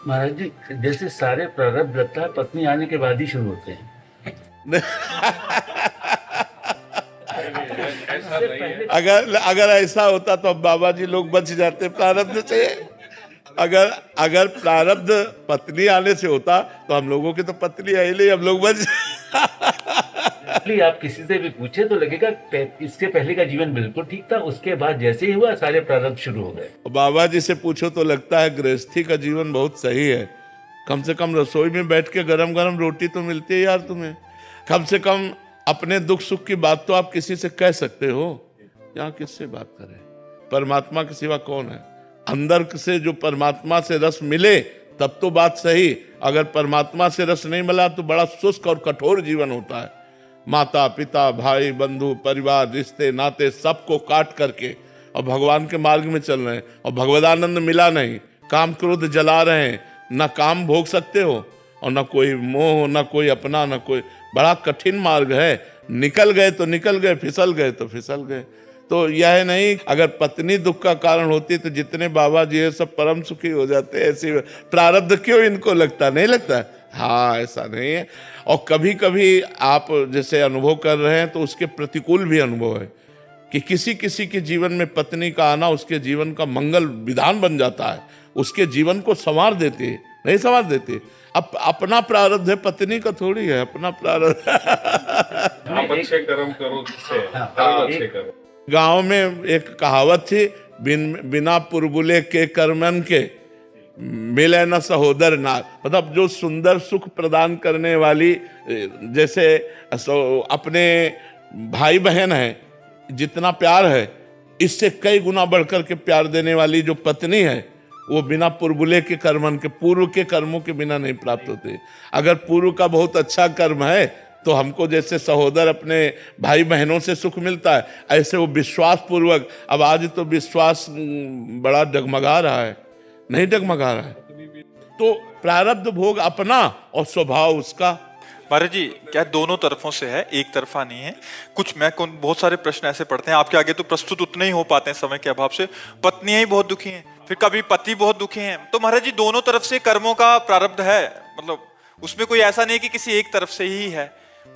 महाराज जी, जैसे सारे प्रारब्ध लगता है पत्नी आने के बाद ही शुरू होते हैं। अगर अगर ऐसा होता तो अब बाबा जी लोग बच जाते प्रारब्ध से। अगर अगर प्रारब्ध पत्नी आने से होता तो हम लोगों की तो पत्नी आई नहीं, हम लोग बच। आप किसी से भी पूछे तो लगेगा इसके पहले का जीवन बिल्कुल ठीक था, उसके बाद जैसे ही हुआ सारे प्रारब्ध शुरू हो गए। बाबा जी से पूछो तो लगता है गृहस्थी का जीवन बहुत सही है। कम से कम रसोई में बैठ के गरम गरम रोटी तो मिलती है यार तुम्हें। कम से कम अपने दुख सुख की बात तो आप किसी से कह सकते हो। यहाँ किससे बात करें? परमात्मा के सिवा कौन है? अंदर से जो परमात्मा से रस मिले तब तो बात सही। अगर परमात्मा से रस नहीं मिला तो बड़ा शुष्क और कठोर जीवन होता है। माता पिता भाई बंधु परिवार रिश्ते नाते सबको काट करके और भगवान के मार्ग में चल रहे हैं और भगवदानंद मिला नहीं, काम क्रोध जला रहे हैं, ना काम भोग सकते हो और ना कोई मोह, ना कोई अपना, ना कोई। बड़ा कठिन मार्ग है। निकल गए तो निकल गए, फिसल गए तो फिसल गए। तो यह नहीं, अगर पत्नी दुख का कारण होती तो जितने बाबा जी है सब परम सुखी हो जाते। ऐसी प्रारब्ध क्यों इनको लगता? नहीं लगता? हाँ, ऐसा नहीं है। और कभी कभी आप जैसे अनुभव कर रहे हैं तो उसके प्रतिकूल भी अनुभव है कि किसी किसी के जीवन में पत्नी का आना उसके जीवन का मंगल विधान बन जाता है, उसके जीवन को संवार देती है। नहीं संवार देती। अब अपना प्रारब्ध है, पत्नी का थोड़ी है अपना प्रारब्ध। आप अच्छे कर्म करो, कर्म अच्छे करो। गांव में एक कहावत थी, बिना पुरबुले के कर्मन के मिले न सहोदर नार। मतलब जो सुंदर सुख प्रदान करने वाली, जैसे अपने भाई बहन है जितना प्यार है, इससे कई गुना बढ़कर के प्यार देने वाली जो पत्नी है वो बिना पुरबुले के कर्मन के, पूर्व के कर्मों के बिना नहीं प्राप्त होते। अगर पूर्व का बहुत अच्छा कर्म है तो हमको जैसे सहोदर अपने भाई बहनों से सुख मिलता है, ऐसे वो विश्वास पूर्वक। अब आज तो विश्वास बड़ा डगमगा रहा है, नहीं डगमगा रहा है। तो प्रारब्ध भोग अपना और स्वभाव उसका। महाराज जी, क्या दोनों तरफों से है, एक तरफा नहीं है। बहुत सारे प्रश्न ऐसे पढ़ते हैं, आपके आगे तो प्रस्तुत उतने ही हो पाते हैं समय के अभाव से। पत्नियां ही बहुत दुखी हैं, फिर कभी पति बहुत दुखी हैं। तो महाराज जी, दोनों तरफ से कर्मों का प्रारब्ध है, मतलब उसमें कोई ऐसा नहीं कि किसी एक तरफ से ही है।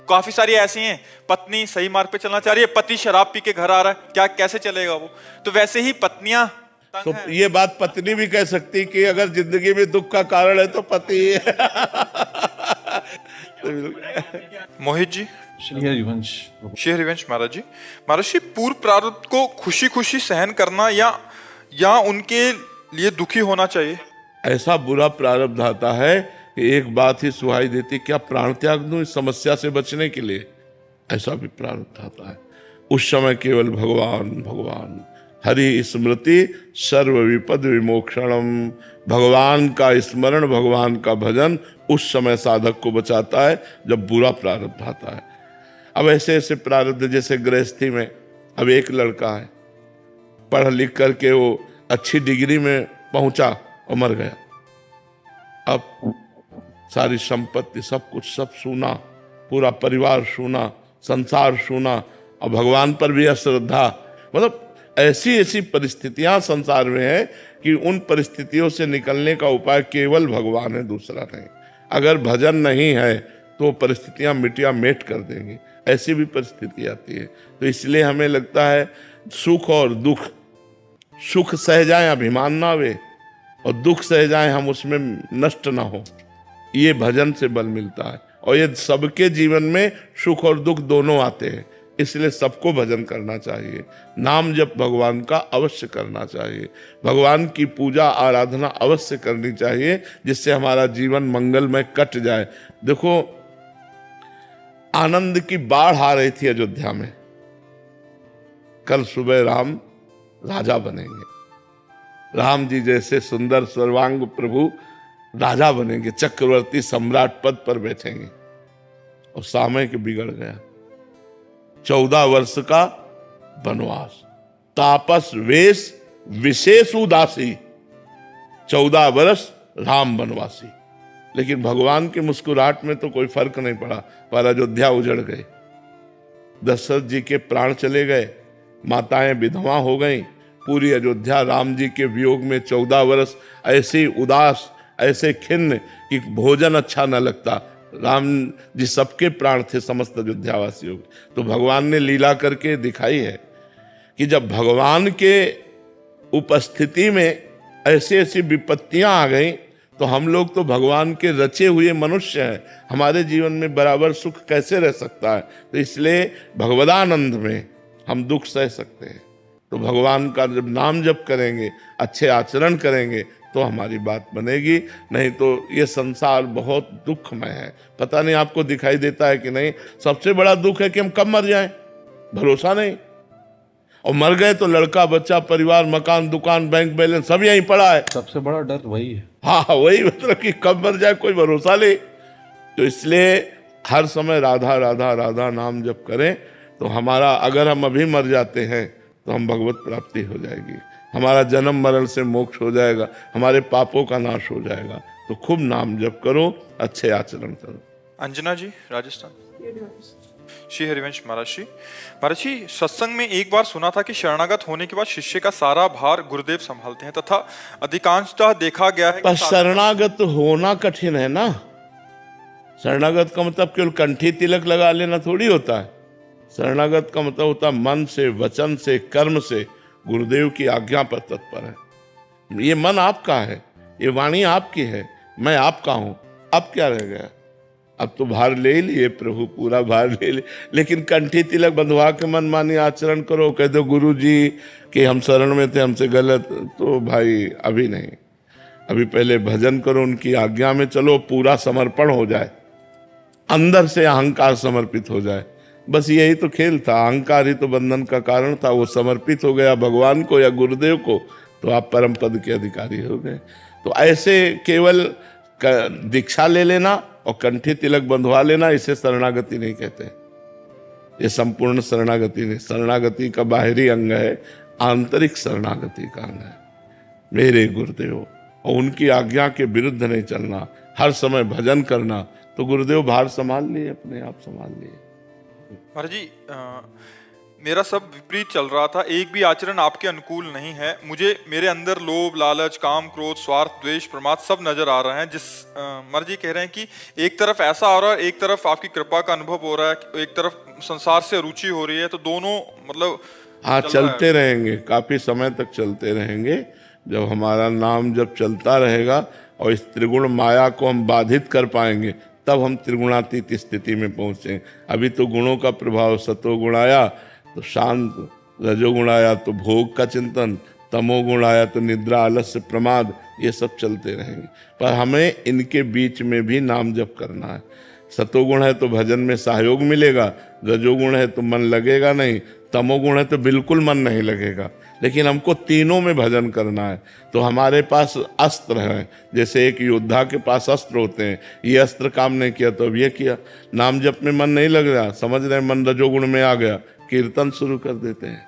काफी सारी ऐसी हैं, पत्नी सही मार्ग पे चलना चाह रही है, पति शराब पी के घर आ रहा है, क्या कैसे चलेगा वो? तो वैसे ही पत्नियां तो ये बात पत्नी भी कह सकती कि अगर जिंदगी में दुख का कारण है तो पति है। मोहित जी। श्री हरिवंश महाराज जी, पूर्व प्रारब्ध को खुशी खुशी सहन करना या उनके लिए दुखी होना चाहिए? ऐसा बुरा प्रारब्ध आता है कि एक बात ही सुहाई देती, क्या प्राण त्याग दूं इस समस्या से बचने के लिए? ऐसा भी प्रारब्ध आता है। उस समय केवल भगवान भगवान, हरि स्मृति सर्व विपद विमोक्षणम। भगवान का स्मरण, भगवान का भजन उस समय साधक को बचाता है जब बुरा प्रारब्ध आता है। अब ऐसे ऐसे प्रारब्ध, जैसे गृहस्थी में अब एक लड़का है, पढ़ लिख करके वो अच्छी डिग्री में पहुंचा और मर गया। अब सारी संपत्ति सब कुछ सब सूना, पूरा परिवार सूना, संसार सूना, और भगवान पर भी अश्रद्धा। मतलब ऐसी ऐसी परिस्थितियां संसार में है कि उन परिस्थितियों से निकलने का उपाय केवल भगवान है, दूसरा नहीं। अगर भजन नहीं है तो परिस्थितियां मिटिया मेट कर देंगी। ऐसी भी परिस्थिति आती है। तो इसलिए हमें लगता है सुख और दुख, सुख सह जाए अभिमान ना आवे, और दुख सह जाए हम उसमें नष्ट ना हो, ये भजन से बल मिलता है। और ये सबके जीवन में सुख और दुख दोनों आते हैं, इसलिए सबको भजन करना चाहिए। नाम जप भगवान का अवश्य करना चाहिए, भगवान की पूजा आराधना अवश्य करनी चाहिए, जिससे हमारा जीवन मंगलमय कट जाए। देखो, आनंद की बाढ़ आ रही थी अयोध्या में। कल सुबह राम राजा बनेंगे, राम जी जैसे सुंदर सर्वांग प्रभु राजा बनेंगे, चक्रवर्ती सम्राट पद पर बैठेंगे। और समय के बिगड़ गया। 14 वर्ष का वनवास, तापस वेश विशेष उदासी, 14 वर्ष राम वनवासी। लेकिन भगवान की मुस्कुराहट में तो कोई फर्क नहीं पड़ा, पर अयोध्या उजड़ गई। दशरथ जी के प्राण चले गए, माताएं विधवा हो गईं, पूरी अयोध्या राम जी के वियोग में 14 वर्ष ऐसी उदास, ऐसे खिन्न कि भोजन अच्छा न लगता। राम जी सबके प्राण थे, समस्त अयोध्यावासियों के। तो भगवान ने लीला करके दिखाई है कि जब भगवान के उपस्थिति में ऐसी ऐसी विपत्तियां आ गई तो हम लोग तो भगवान के रचे हुए मनुष्य हैं, हमारे जीवन में बराबर सुख कैसे रह सकता है। तो इसलिए भगवदानंद में हम दुख सह सकते हैं। तो भगवान का जब नाम जप करेंगे, अच्छे आचरण करेंगे तो हमारी बात बनेगी, नहीं तो ये संसार बहुत दुखमय है। पता नहीं आपको दिखाई देता है कि नहीं, सबसे बड़ा दुख है कि हम कब मर जाएं, भरोसा नहीं। और मर गए तो लड़का बच्चा परिवार मकान दुकान बैंक बैलेंस सब यहीं पड़ा है। सबसे बड़ा डर वही है। हाँ वही, मतलब कि कब मर जाए कोई भरोसा नहीं। तो इसलिए हर समय राधा राधा राधा नाम जप करें तो हमारा, अगर हम अभी मर जाते हैं तो हम भगवत प्राप्ति हो जाएगी, हमारा जन्म मरण से मोक्ष हो जाएगा, हमारे पापों का नाश हो जाएगा। तो खूब नाम जप करो, अच्छे आचरण करो। अंजना जी, राजस्थान। श्री हरिवंश महाराज जी, सत्संग में एक बार सुना था कि शरणागत होने के बाद शिष्य का सारा भार गुरुदेव संभालते हैं तथा अधिकांशतः देखा गया है पर शरणागत होना कठिन है ना। शरणागत का मतलब केवल कंठी तिलक लगा लेना थोड़ी होता है। शरणागत का मतलब होता है मन से, वचन से, कर्म से गुरुदेव की आज्ञा पर तत्पर है। ये मन आपका है, ये वाणी आपकी है, मैं आपका हूं। अब क्या रह गया? अब तो भार ले लिए प्रभु, पूरा भार ले लिए, लेकिन कंठी तिलक बंधवा के मन मानी आचरण करो, कह दो गुरु जी कि हम शरण में थे, हमसे गलत, तो भाई अभी नहीं। अभी पहले भजन करो, उनकी आज्ञा में चलो, पूरा समर्पण हो जाए, अंदर से अहंकार समर्पित हो जाए। बस यही तो खेल था, अहंकार ही तो बंधन का कारण था। वो समर्पित हो गया भगवान को या गुरुदेव को, तो आप परम पद के अधिकारी हो गए। तो ऐसे केवल दीक्षा ले लेना और कंठी तिलक बंधवा लेना, इसे शरणागति नहीं कहते। ये संपूर्ण शरणागति नहीं। शरणागति का बाहरी अंग है, आंतरिक शरणागति का अंग है मेरे गुरुदेव, और उनकी आज्ञा के विरुद्ध नहीं चलना, हर समय भजन करना। तो गुरुदेव भार संभाल लिए, अपने आप संभाल लिए। महाराज जी, मेरा सब विपरीत चल रहा था, एक भी आचरण आपके अनुकूल नहीं है। मुझे मेरे अंदर लोभ, लालच, काम, क्रोध, स्वार्थ, द्वेष, प्रमाद सब नजर आ रहे हैं। जिस महाराज जी कह रहे हैं कि एक तरफ ऐसा हो रहा है, एक तरफ आपकी कृपा का अनुभव हो रहा है, एक तरफ संसार से रुचि हो रही है, तो दोनों मतलब हाँ चलते रहेंगे, काफी समय तक चलते रहेंगे। जब हमारा नाम जब चलता रहेगा और इस त्रिगुण माया को हम बाधित कर पाएंगे, तब हम त्रिगुणातीत स्थिति में पहुंचे। अभी तो गुणों का प्रभाव, सतोगुण आया तो शांत, रजोगुण आया तो भोग का चिंतन, तमोगुण आया तो निद्रा, आलस्य, प्रमाद, ये सब चलते रहेंगे। पर हमें इनके बीच में भी नाम जप करना है। सतोगुण है तो भजन में सहयोग मिलेगा, रजोगुण है तो मन लगेगा नहीं, तमोगुण है तो बिल्कुल मन नहीं लगेगा। लेकिन हमको तीनों में भजन करना है। तो हमारे पास अस्त्र हैं, जैसे एक योद्धा के पास अस्त्र होते हैं। ये अस्त्र काम नहीं किया तो अब ये किया। नाम जप में मन नहीं लग रहा, समझ रहे मन रजोगुण में आ गया, कीर्तन शुरू कर देते हैं,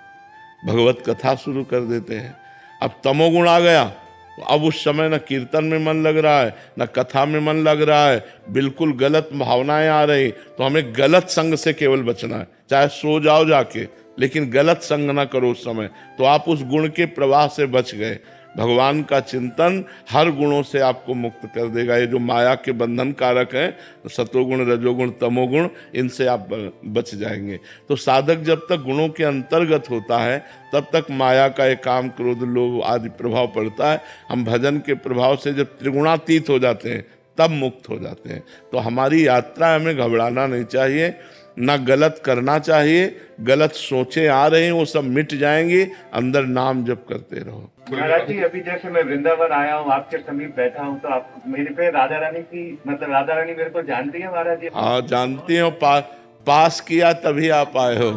भगवत कथा शुरू कर देते हैं। अब तमोगुण आ गया तो अब उस समय न कीर्तन में मन लग रहा है, न कथा में मन लग रहा है, बिल्कुल गलत भावनाएं आ रही। तो हमें गलत संग से केवल बचना है। चाहे सो जाओ जाके, लेकिन गलत संग ना करो उस समय, तो आप उस गुण के प्रवाह से बच गए। भगवान का चिंतन हर गुणों से आपको मुक्त कर देगा। ये जो माया के बंधन कारक हैं, सतोगुण, रजोगुण, तमोगुण, इनसे आप बच जाएंगे। तो साधक जब तक गुणों के अंतर्गत होता है, तब तक माया का एक काम, क्रोध, लोभ आदि प्रभाव पड़ता है। हम भजन के प्रभाव से जब त्रिगुणातीत हो जाते हैं, तब मुक्त हो जाते हैं। तो हमारी यात्रा, हमें घबराना नहीं चाहिए, ना गलत करना चाहिए। गलत सोचें आ रहे हैं, वो सब मिट जाएंगे, अंदर नाम जप करते रहो। महाराज जी, अभी जैसे मैं वृंदावन आया हूँ, आपके समीप बैठा हूँ, तो आप मेरे पे राधा रानी की, मतलब राधा रानी मेरे को जानती है महाराज जी? हाँ जानती हो, पास किया तभी आप आए हो।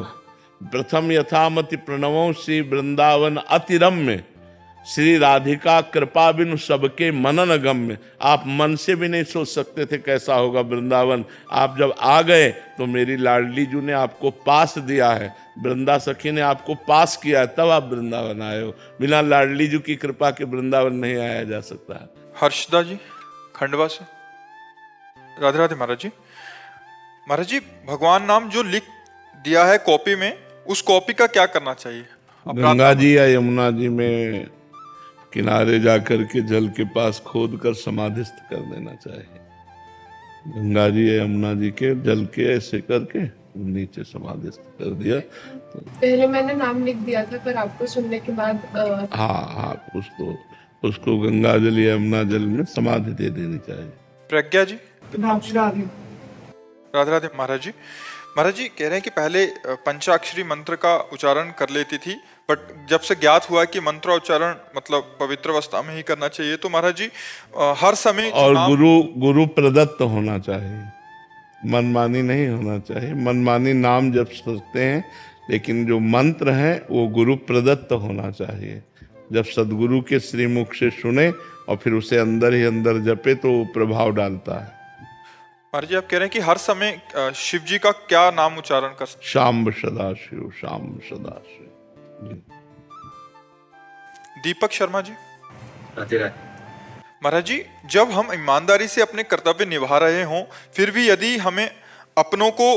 प्रथम यथामति प्रणवों श्री वृंदावन अतिरम्य, श्री राधिका कृपा बिनु सबके मनन गम्य। आप मन से भी नहीं सोच सकते थे कैसा होगा वृंदावन। आप जब आ गए तो मेरी लाडली जी ने आपको पास दिया है, वृंदा सखी ने आपको पास किया है, तब आप वृंदावन आए हो। बिना लाडली जी की कृपा के वृंदावन नहीं आया जा सकता है। हर्षदा जी, खंडवा से। राधे राधे महाराज जी। महाराज जी, भगवान नाम जो लिख दिया है कॉपी में, उस कॉपी का क्या करना चाहिए? गंगा जी या यमुना जी में किनारे जाकर के जल के पास खोद कर समाधिस्थ कर देना चाहिए। गंगा जी यमुना जी के जल के ऐसे करके नीचे समाधिस्थ कर दिया तो पहले मैंने नाम लिख दिया था, पर आपको सुनने के बाद हाँ उसको गंगा जल यमुना जल में समाधि दे देनी चाहिए। प्रज्ञा जी। राधे राधे महाराज जी। महाराज जी कह रहे हैं कि पहले पंचाक्षरी मंत्र का उच्चारण कर लेती थी, बट जब से ज्ञात हुआ कि मंत्रोच्चारण मतलब पवित्र अवस्था में ही करना चाहिए, तो महाराज जी हर समय और गुरु प्रदत्त होना चाहिए, मनमानी नहीं होना चाहिए। मनमानी नाम जप सकते हैं, लेकिन जो मंत्र है वो गुरु प्रदत्त होना चाहिए। जब सदगुरु के श्रीमुख से सुने और फिर उसे अंदर ही अंदर जपे तो वो प्रभाव डालता है। महाराज जी आप कह रहे हैं कि हर समय शिव जी का क्या नाम उच्चारण कर सकते? शाम्ब सदाशिव, शाम्ब सदाशिव। दीपक शर्मा जी। महाराज जी जब हम ईमानदारी से अपने कर्तव्य निभा रहे हों, फिर भी यदि हमें अपनों को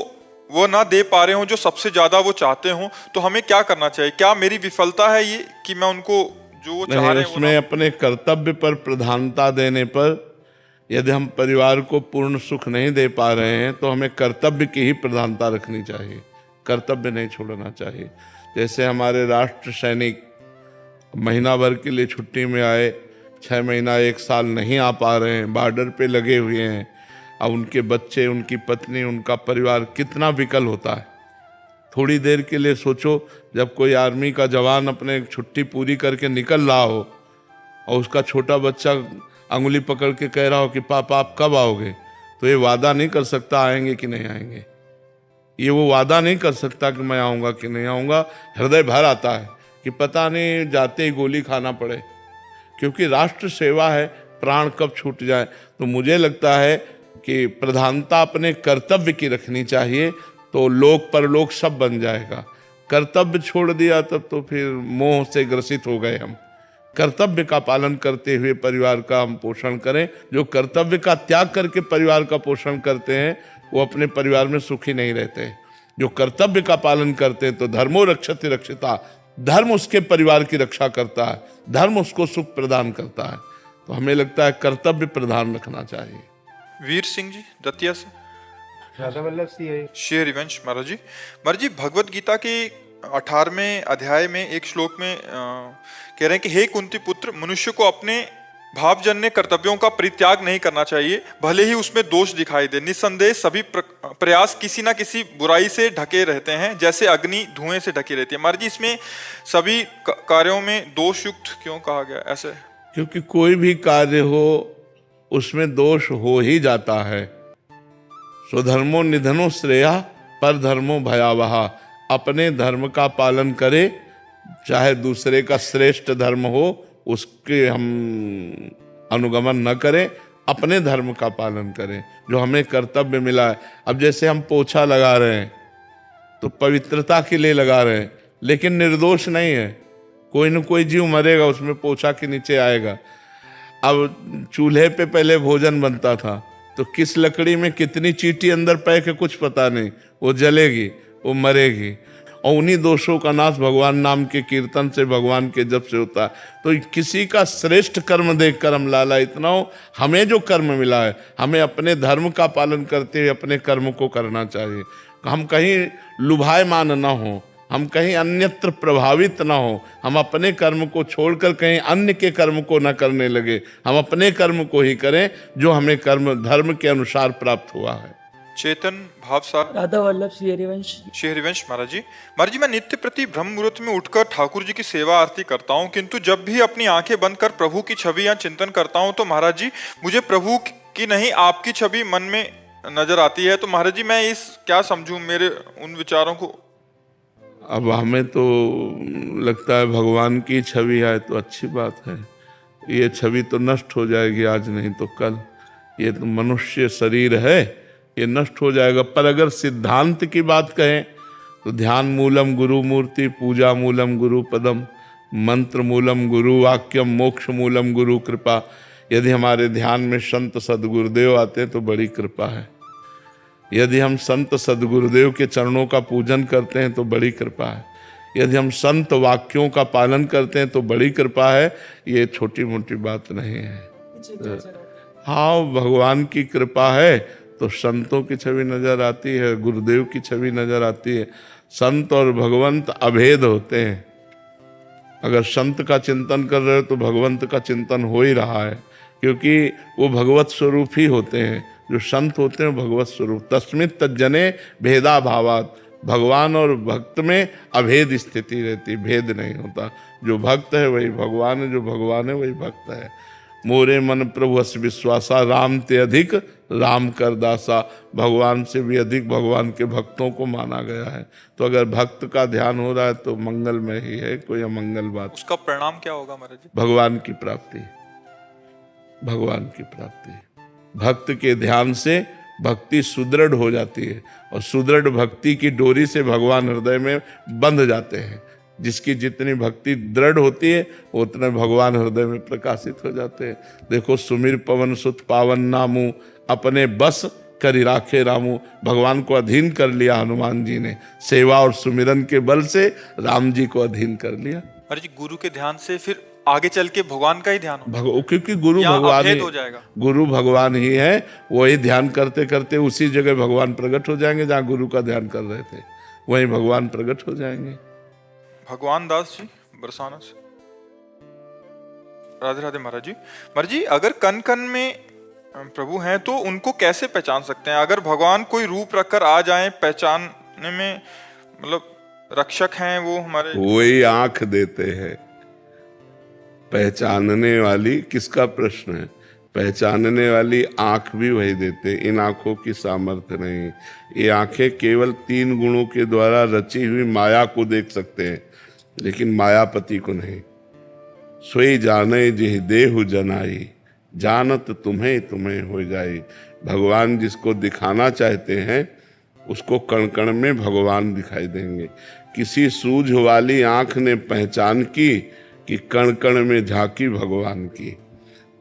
वो ना दे पा रहे हों जो सबसे ज्यादा वो चाहते हों, तो हमें क्या करना चाहिए? क्या मेरी विफलता है ये कि मैं उनको जो वो चाह रहे हैं उसमें अपने कर्तव्य पर प्रधानता देने पर, यदि हम परिवार को पूर्ण सुख नहीं दे पा रहे हैं तो हमें कर्तव्य की ही प्रधानता रखनी चाहिए, कर्तव्य नहीं छोड़ना चाहिए। जैसे हमारे राष्ट्र सैनिक महीना भर के लिए छुट्टी में आए, 6 महीना 1 साल नहीं आ पा रहे हैं, बॉर्डर पे लगे हुए हैं, अब उनके बच्चे, उनकी पत्नी, उनका परिवार कितना विकल होता है। थोड़ी देर के लिए सोचो, जब कोई आर्मी का जवान अपने छुट्टी पूरी करके निकल रहा हो और उसका छोटा बच्चा अंगुली पकड़ के कह रहा हो कि पापा आप कब आओगे, तो ये वादा नहीं कर सकता आएंगे कि नहीं आएंगे। ये वो वादा नहीं कर सकता कि मैं आऊँगा कि नहीं आऊँगा। हृदय भर आता है कि पता नहीं जाते ही गोली खाना पड़े, क्योंकि राष्ट्र सेवा है, प्राण कब छूट जाए। तो मुझे लगता है कि प्रधानता अपने कर्तव्य की रखनी चाहिए, तो लोक परलोक सब बन जाएगा। कर्तव्य छोड़ दिया तब तो फिर मोह से ग्रसित हो गए हम। कर्तव्य का पालन करते हुए परिवार का हम पोषण करें। जो कर्तव्य का त्याग करके परिवार का पोषण करते हैं वो अपने परिवार में सुखी नहीं रहते। जो कर्तव्य का पालन करते हैं तो धर्मो रक्षति रक्षिता, धर्म उसके परिवार की रक्षा करता है, धर्म उसको सुख प्रदान करता है। तो हमें लगता है कर्तव्य प्रधान रखना चाहिए। वीर सिंह जी दतिया से। राधा वल्लभ सिंह श्री हरिवंश महाराज जी। महाराज जी भगवत गीता के 18वें अध्याय में एक श्लोक में कह रहे हैं कि हे कुंती पुत्र, मनुष्य को अपने भावजन्य कर्तव्यों का परित्याग नहीं करना चाहिए, भले ही उसमें दोष दिखाई दे। निस्संदेह सभी प्रयास किसी ना किसी बुराई से ढके रहते हैं, जैसे अग्नि धुएं से ढकी रहती है। महाराज जी इसमें सभी कार्यों में दोष युक्त क्यों कहा गया ऐसे? क्योंकि कोई भी कार्य हो उसमें दोष हो ही जाता है। स्वधर्मो निधनो श्रेया पर धर्मो भयावहा। अपने धर्म का पालन करे, चाहे दूसरे का श्रेष्ठ धर्म हो उसके हम अनुगमन न करें, अपने धर्म का पालन करें जो हमें कर्तव्य मिला है। अब जैसे हम पोछा लगा रहे हैं तो पवित्रता के लिए लगा रहे हैं, लेकिन निर्दोष नहीं है। कोई न कोई जीव मरेगा, उसमें पोछा के नीचे आएगा। अब चूल्हे पे पहले भोजन बनता था तो किस लकड़ी में कितनी चींटी अंदर पैक है कुछ पता नहीं, वो जलेगी, वो मरेगी। और उन्हीं दोषों का नाश भगवान नाम के कीर्तन से, भगवान के जप से होता है। तो किसी का श्रेष्ठ कर्म देखकर हम लालायित न हो। हमें जो कर्म मिला है हमें अपने धर्म का पालन करते हुए अपने कर्म को करना चाहिए। हम कहीं लुभायमान न हो, हम कहीं अन्यत्र प्रभावित ना हो, हम अपने कर्म को छोड़कर कहीं अन्य के कर्म को न करने लगे। हम अपने कर्म को ही करें जो हमें कर्म धर्म के अनुसार प्राप्त हुआ है। चेतन भावसार। राधा वल्लभ श्री हरिवंश। श्री हरिवंश महाराज जी। महाराज जी मैं नित्य प्रति ब्रह्म मुहूर्त में उठकर ठाकुर जी की सेवा आरती करता हूँ, किंतु जब भी अपनी आंखें बंद कर प्रभु की छवि या चिंतन करता हूँ तो महाराज जी मुझे प्रभु की नहीं आपकी छवि मन में नजर आती है। तो महाराज जी मैं इस क्या समझूं मेरे उन विचारों को? अब हमें तो लगता है भगवान की छवि आए तो अच्छी बात है। ये छवि तो नष्ट हो जाएगी, आज नहीं तो कल। ये तो मनुष्य शरीर है, ये नष्ट हो जाएगा। पर अगर सिद्धांत की बात कहें तो ध्यान मूलम गुरु मूर्ति, पूजा मूलम गुरु पदम, मंत्र मूलम गुरु वाक्यम, मोक्ष मूलम गुरु कृपा। यदि हमारे ध्यान में संत सदगुरुदेव आते हैं तो बड़ी कृपा है। यदि हम संत सदगुरुदेव के चरणों का पूजन करते हैं तो बड़ी कृपा है। यदि हम संत वाक्यों का पालन करते हैं तो बड़ी कृपा है, ये छोटी मोटी बात नहीं है। हाँ, भगवान की कृपा है तो संतों की छवि नजर आती है, गुरुदेव की छवि नजर आती है। संत और भगवंत अभेद होते हैं। अगर संत का चिंतन कर रहे हो तो भगवंत का चिंतन हो ही रहा है, क्योंकि वो भगवत स्वरूप ही होते हैं। जो संत होते हैं भगवत स्वरूप। तस्मित् तज्जने भेदा भावात, भगवान और भक्त में अभेद स्थिति रहती, भेद नहीं होता। जो भक्त है वही भगवान है, जो भगवान है वही भक्त है। मोरे मन प्रभु अस विश्वासा, राम ते अधिक राम कर दासा। भगवान से भी अधिक भगवान के भक्तों को माना गया है। तो अगर भक्त का ध्यान हो रहा है तो मंगलमय ही है, कोई अमंगल बात। उसका परिणाम क्या होगा महाराज जी? भगवान की प्राप्ति, भगवान की प्राप्ति। भक्त के ध्यान से भक्ति सुदृढ़ हो जाती है, और सुदृढ़ भक्ति की डोरी से भगवान हृदय में बंध जाते हैं। जिसकी जितनी भक्ति दृढ़ होती है उतने भगवान हृदय में प्रकाशित हो जाते हैं। देखो, सुमिर पवन सुत पावन नामू, अपने बस करी राखे रामू। भगवान को अधीन कर लिया हनुमान जी ने, सेवा और सुमिरन के बल से राम जी को अधीन कर लिया। महाराज जी, गुरु के ध्यान से फिर आगे चल के भगवान का ही ध्यान हो, क्योंकि गुरु या भगवान अभेद ही हो जाएगा। गुरु भगवान ही है। वही ध्यान करते करते उसी जगह भगवान प्रकट हो जाएंगे जहाँ गुरु का ध्यान कर रहे थे, वहीं भगवान प्रकट हो जाएंगे। भगवान दास जी बरसाना से, राधे राधे महाराज जी। महाराज जी, अगर कन कन में प्रभु हैं तो उनको कैसे पहचान सकते हैं? अगर भगवान कोई रूप रखकर आ जाएं, पहचानने में मतलब रक्षक हैं वो हमारे? वही आंख देते हैं। पहचानने वाली किसका प्रश्न है? पहचानने वाली आंख भी वही देते। इन आंखों की सामर्थ्य नहीं। ये आंखें केवल 3 गुणों के द्वारा रची हुई माया को देख सकते हैं, लेकिन मायापति को नहीं। सोई जाने जिह देहु जनाई, जानत तुम्हें तुम्हें हो जाई। भगवान जिसको दिखाना चाहते हैं उसको कण कण में भगवान दिखाई देंगे। किसी सूझ वाली आंख ने पहचान की कि कण कण में झांकी भगवान की।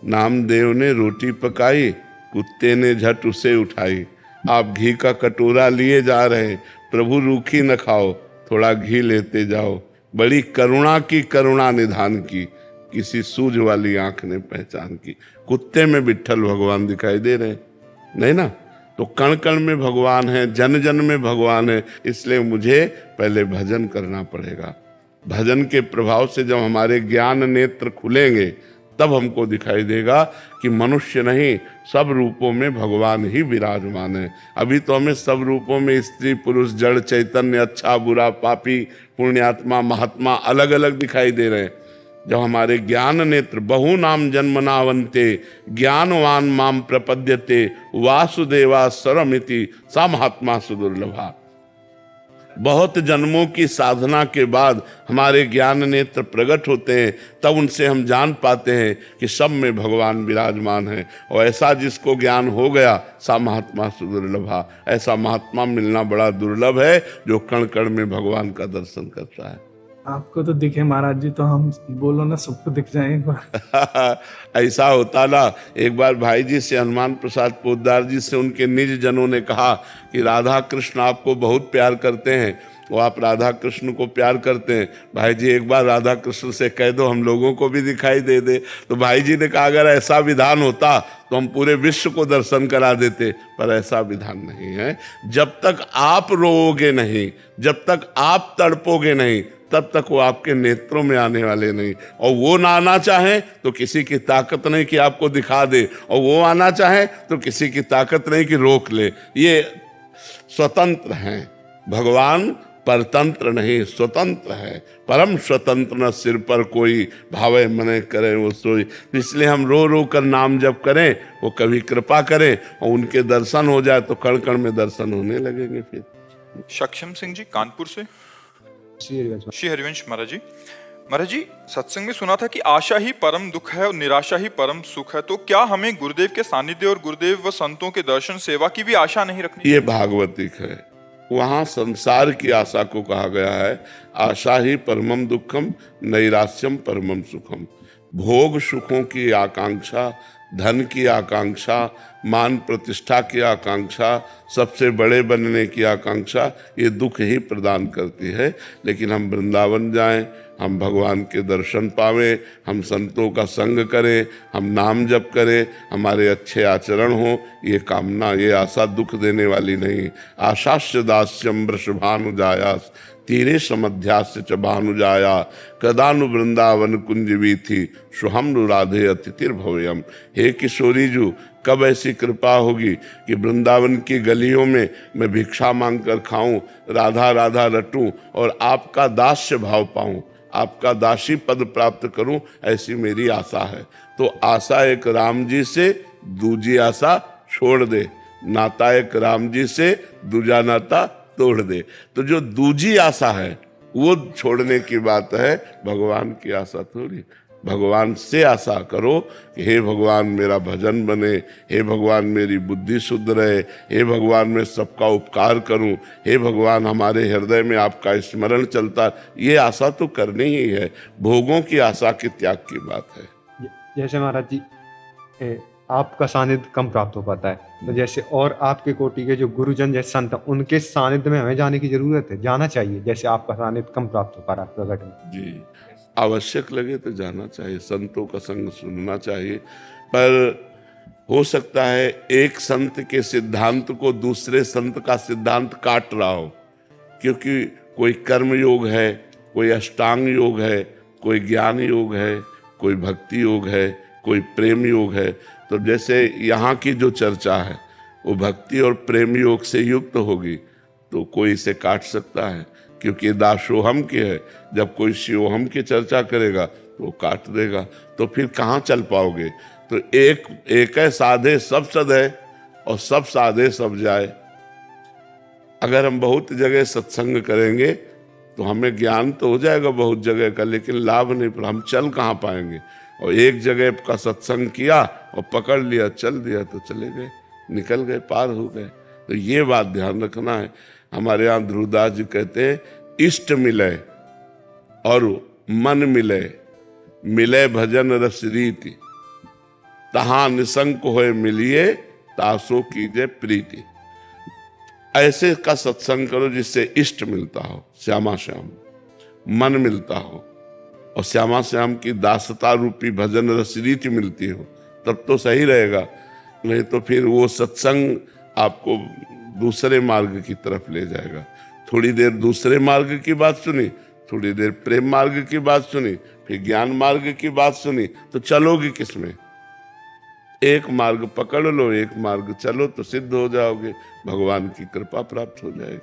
नामदेव ने रोटी पकाई, कुत्ते ने झट उसे उठाई। आप घी का कटोरा लिए जा रहे, प्रभु रूखी न खाओ, थोड़ा घी लेते जाओ। बड़ी करुणा की करुणा निधान की, किसी सूझ वाली आंख ने पहचान की। कुत्ते में विट्ठल भगवान दिखाई दे रहे नहीं ना? तो कण कण में भगवान है, जन जन में भगवान है। इसलिए मुझे पहले भजन करना पड़ेगा। भजन के प्रभाव से जब हमारे ज्ञान नेत्र खुलेंगे तब हमको दिखाई देगा कि मनुष्य नहीं, सब रूपों में भगवान ही विराजमान है। अभी तो हमें सब रूपों में स्त्री पुरुष जड़ चैतन्य, अच्छा बुरा, पापी पुण्यात्मा महात्मा अलग अलग दिखाई दे रहे हैं। जब हमारे ज्ञान नेत्र बहु नाम जन्मनावंते ज्ञानवान माम प्रपद्यते वासुदेवा सरमिति सा महात्मा सुदुर्लभा। बहुत जन्मों की साधना के बाद हमारे ज्ञान नेत्र प्रकट होते हैं, तब उनसे हम जान पाते हैं कि सब में भगवान विराजमान है। और ऐसा जिसको ज्ञान हो गया सा महात्मा सुदुर्लभा। ऐसा महात्मा मिलना बड़ा दुर्लभ है जो कण कण में भगवान का दर्शन करता है। आपको तो दिखे महाराज जी, तो हम बोलो ना सबको दिख जाए एक बार। ऐसा होता ना। एक बार भाई जी से, हनुमान प्रसाद पोद्दार जी से उनके निज जनों ने कहा कि राधा कृष्ण आपको बहुत प्यार करते हैं, वो आप राधा कृष्ण को प्यार करते हैं। भाई जी एक बार राधा कृष्ण से कह दो हम लोगों को भी दिखाई दे दे। तो भाई जी ने कहा अगर ऐसा विधान होता तो हम पूरे विश्व को दर्शन करा देते, पर ऐसा विधान नहीं है। जब तक आप रोओगे नहीं, जब तक आप तड़पोगे नहीं, तब तक वो आपके नेत्रों में आने वाले नहीं। और वो ना आना चाहे तो किसी की ताकत नहीं कि आपको दिखा दे, और वो आना चाहे तो किसी की ताकत नहीं कि रोक ले। ये स्वतंत्र हैं। भगवान परतंत्र नहीं, स्वतंत्र है। परम स्वतंत्र न सिर पर कोई, भावे मने करे वो सोई। इसलिए हम रो रो कर नाम जप करें, वो कभी कृपा करें और उनके दर्शन हो जाए तो कण कण में दर्शन होने लगेंगे। फिर सक्षम सिंह जी कानपुर से, श्री हरिवंश महाराज जी। महाराज जी, सत्संग में सुना था कि आशा ही परम दुख है और निराशा ही परम सुख है। तो क्या हमें गुरुदेव के सानिध्य और गुरुदेव व संतों के दर्शन सेवा की भी आशा नहीं रखनी? ये भागवतिक है। वहां संसार की आशा को कहा गया है आशा ही परमम दुखम नैराश्यम परमम सुखम। भोग सुखों की आकांक्षा धन की आकांक्षा, मान प्रतिष्ठा की आकांक्षा, सबसे बड़े बनने की आकांक्षा, ये दुख ही प्रदान करती है। लेकिन हम वृंदावन जाएं, हम भगवान के दर्शन पावें, हम संतों का संग करें, हम नाम जप करें, हमारे अच्छे आचरण हों, ये कामना, ये आशा दुख देने वाली नहीं। आशास्य दास्यम वृषभानुजायास तीरे समध्यास्य च भानुजाया कदानु वृंदावन कुंज वीथी शुहम राधे अतिथिर्भवयम। हे किशोरी जू, कब ऐसी कृपा होगी कि वृंदावन की गलियों में मैं भिक्षा मांग कर खाऊं, राधा राधा रटूं और आपका दास्य भाव पाऊं, आपका दासी पद प्राप्त करूं, ऐसी मेरी आशा है। तो आशा एक राम जी से, दूजी आशा छोड़ दे। नाता एक राम जी से, दूजा नाता तोड़ दे। तो जो दूजी आशा है वो छोड़ने की बात है, भगवान की आशा थोड़ी। भगवान से आशा करो कि हे भगवान मेरा भजन बने, हे भगवान मेरी बुद्धि शुद्ध रहे, हे भगवान मैं सबका उपकार करूं, हे भगवान हमारे हृदय में आपका स्मरण चलता। ये आशा तो करनी ही है, भोगों की आशा के त्याग की बात है। जैसे महाराज जी आपका सानिध्य कम प्राप्त हो पाता है, तो जैसे और आपके कोटि के जो गुरुजन जैसे संत उनके सानिध्य में हमें जाने की जरूरत है, जाना चाहिए। जैसे आपका सानिध्य कम प्राप्त हो पा रहा है प्रकट में। जी, आवश्यक लगे तो जाना चाहिए, संतों का संग सुनना चाहिए। पर हो सकता है एक संत के सिद्धांत को दूसरे संत का सिद्धांत काट रहा हो, क्योंकि कोई कर्म योग है, कोई अष्टांग योग है, कोई ज्ञान योग है, कोई भक्ति योग है, कोई प्रेम योग है। तो जैसे यहाँ की जो चर्चा है वो भक्ति और प्रेम योग से युक्त होगी, तो कोई इसे काट सकता है, क्योंकि दासोहम की है। जब कोई शिवोहम की चर्चा करेगा तो वो काट देगा, तो फिर कहाँ चल पाओगे। तो एक है साधे सब सद है, और सब साधे सब जाए। अगर हम बहुत जगह सत्संग करेंगे तो हमें ज्ञान तो हो जाएगा बहुत जगह का, लेकिन लाभ नहीं, पर हम चल कहाँ पाएंगे। और एक जगह का सत्संग किया और पकड़ लिया, चल दिया, तो चले गए, निकल गए, पार हो गए। तो ये बात ध्यान रखना है। हमारे यहाँ ध्रुवदास जी कहते हैं, इष्ट मिले और मन मिले, मिले भजन रस रीति, तहां निसंक होए मिलिए, तासो कीजे प्रीति। ऐसे का सत्संग करो जिससे इष्ट मिलता हो, श्यामा श्याम, मन मिलता हो, और श्यामा श्याम की दासता रूपी भजन रस रीति मिलती हो, तब तो सही रहेगा। नहीं तो फिर वो सत्संग आपको दूसरे मार्ग की तरफ ले जाएगा। थोड़ी देर दूसरे मार्ग की बात सुनी, थोड़ी देर प्रेम मार्ग की बात सुनी, फिर ज्ञान मार्ग की बात सुनी, तो चलोगी किसमें। एक मार्ग पकड़ लो, एक मार्ग चलो, तो सिद्ध हो जाओगे, भगवान की कृपा प्राप्त हो जाएगी।